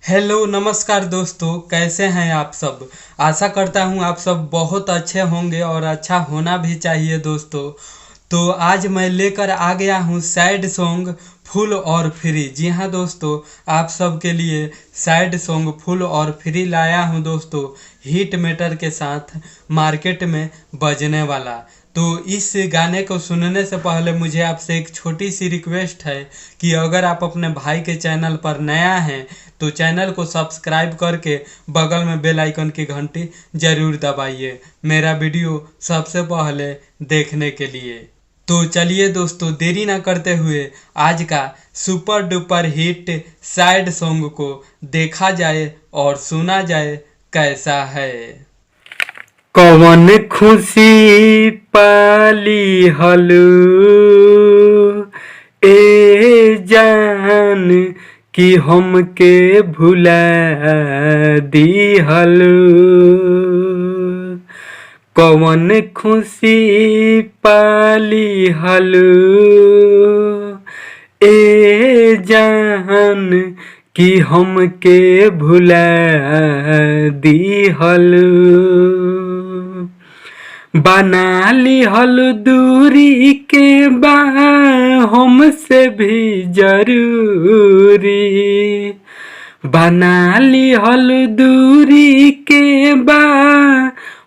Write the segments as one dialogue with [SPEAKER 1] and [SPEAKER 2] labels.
[SPEAKER 1] Hello नमस्कार दोस्तों, कैसे हैं आप सब। आशा करता हूं आप सब बहुत अच्छे होंगे और अच्छा होना भी चाहिए दोस्तों। तो आज मैं लेकर आ गया हूं सैड सॉन्ग फुल और फ्री। जी हां दोस्तों, आप सब के लिए सैड सॉन्ग फुल और फ्री लाया हूं दोस्तों, हिट मेटर के साथ मार्केट में बजने वाला। तो इस गाने को सुनने से पहले मुझे आपसे एक छोटी सी रिक्वेस्ट है कि अगर आप अपने भाई के चैनल पर नया हैं तो चैनल को सब्सक्राइब करके बगल में बेल आइकन की घंटी जरूर दबाइए, मेरा वीडियो सबसे पहले देखने के लिए। तो चलिए दोस्तों, देरी ना करते हुए आज का super duper hit sad song को देखा जाए और सुना जाए कैसा है।
[SPEAKER 2] कवन खुशी पाली हलू ए जान कि हमके भुला दिहलू। कवन खुशी पाली हलू ए जान कि हमके भुला दिहलू। बना लिहल दूरी के बा हमसे भी जरूरी। बना लिहल दूरी के बा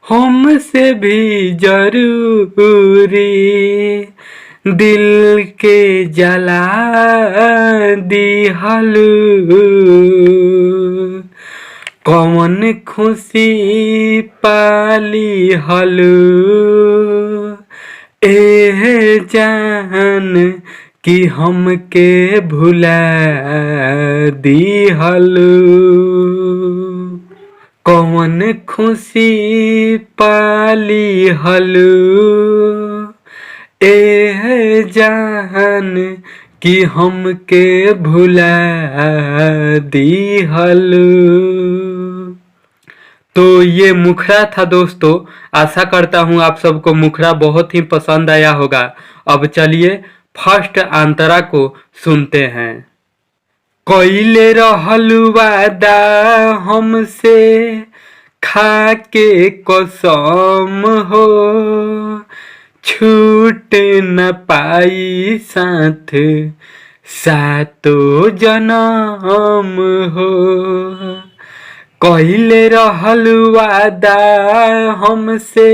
[SPEAKER 2] हमसे भी जरूरी। दिल के जला दिहलू। कौन खुशी पाली हलू ए जान कि हमके भुला दिहलू। कौन खुशी पाली हलू ए जान कि हमके भुला दिहलू। तो ये मुखड़ा था दोस्तों। आशा करता हूँ आप सबको मुखड़ा बहुत ही पसंद आया होगा। अब चलिए फर्स्ट अंतरा को सुनते हैं। कइले रहलू वादा हमसे खा के कसम हो, छूट न पाई साथ सातो जन्म हो। कइले रहलू वादा हमसे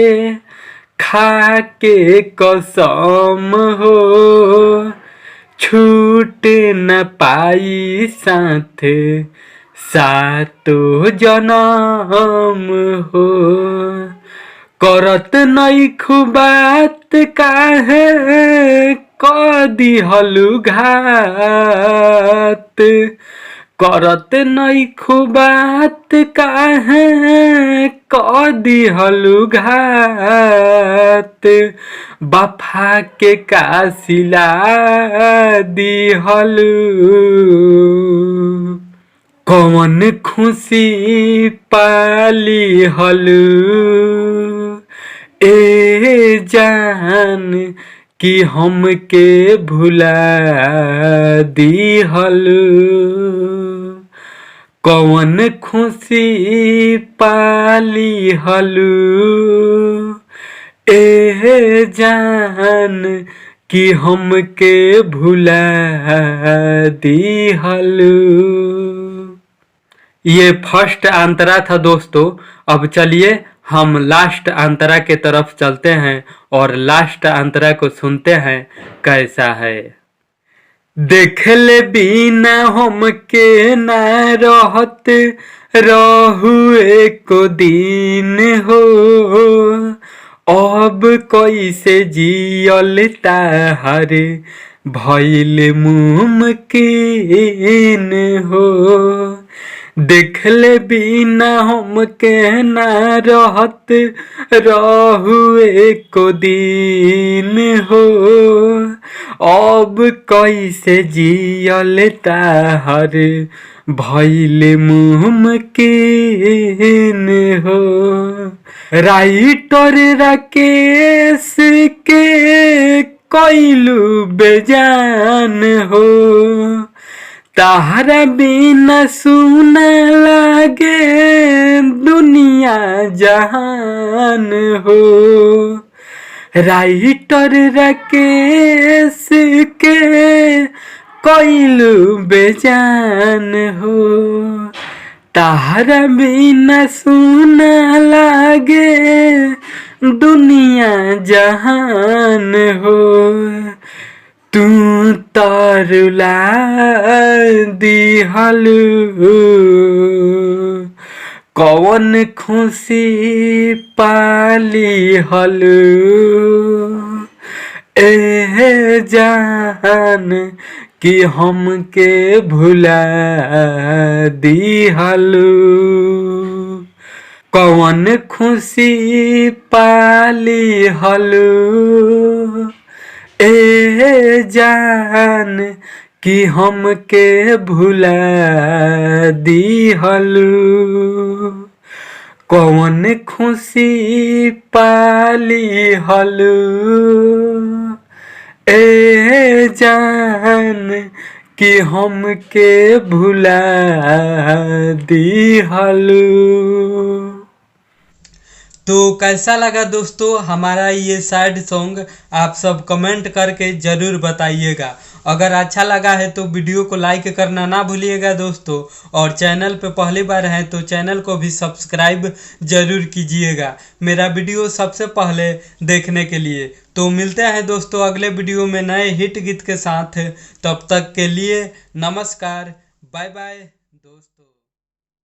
[SPEAKER 2] खा के कसम हो, छूट न पाई साथ सातो जन्म हो। करत नइखु बात काहे क दिहलु घात। करत नइखु बात काहे क दिहलु घात। वफा के कासिला दिहलु। कौन खुशी पाली हलू ए जान कि हमके भुला दिहलू। कौन खुशी पाली हलू ए जान कि हमके भुला दिहलू। ये फर्स्ट अंतरा था दोस्तों। अब चलिए हम लास्ट अंतरा के तरफ चलते हैं और लास्ट अंतरा को सुनते हैं कैसा है। देख ले बिना हमके ना रहत रहुए को दिन हो, अब कैसे जियल ताहर भइल मुमकिन हो। देख ले बिना हमके ना रहत रहुए को दिन हो, अब कैसे जियल ताहर भइल मुमकिन हो। राइटर राकेश के कइलू बेजान हो, ताहरा बिना सुना लागे दुनिया जहान हो। राइटर राकेश के कोइलू बेजान हो। ताहरा बिना सुना लागे दुनिया जहान हो। तू तरुला दिहलू कौन खुशी पाली हलू। ए जान कि हमके भुला दिहलू कौन खुशी पाली हलू। ए जान कि हमके भुला दिहलू कौन खुशी पाली हलू। ए जान कि हमके भुला दिहलू।
[SPEAKER 1] तो कैसा लगा दोस्तों हमारा ये सैड सॉन्ग, आप सब कमेंट करके ज़रूर बताइएगा। अगर अच्छा लगा है तो वीडियो को लाइक करना ना भूलिएगा दोस्तों, और चैनल पे पहली बार हैं तो चैनल को भी सब्सक्राइब ज़रूर कीजिएगा मेरा वीडियो सबसे पहले देखने के लिए। तो मिलते हैं दोस्तों अगले वीडियो में नए हिट गीत के साथ। तब तक के लिए नमस्कार, बाय बाय दोस्तों।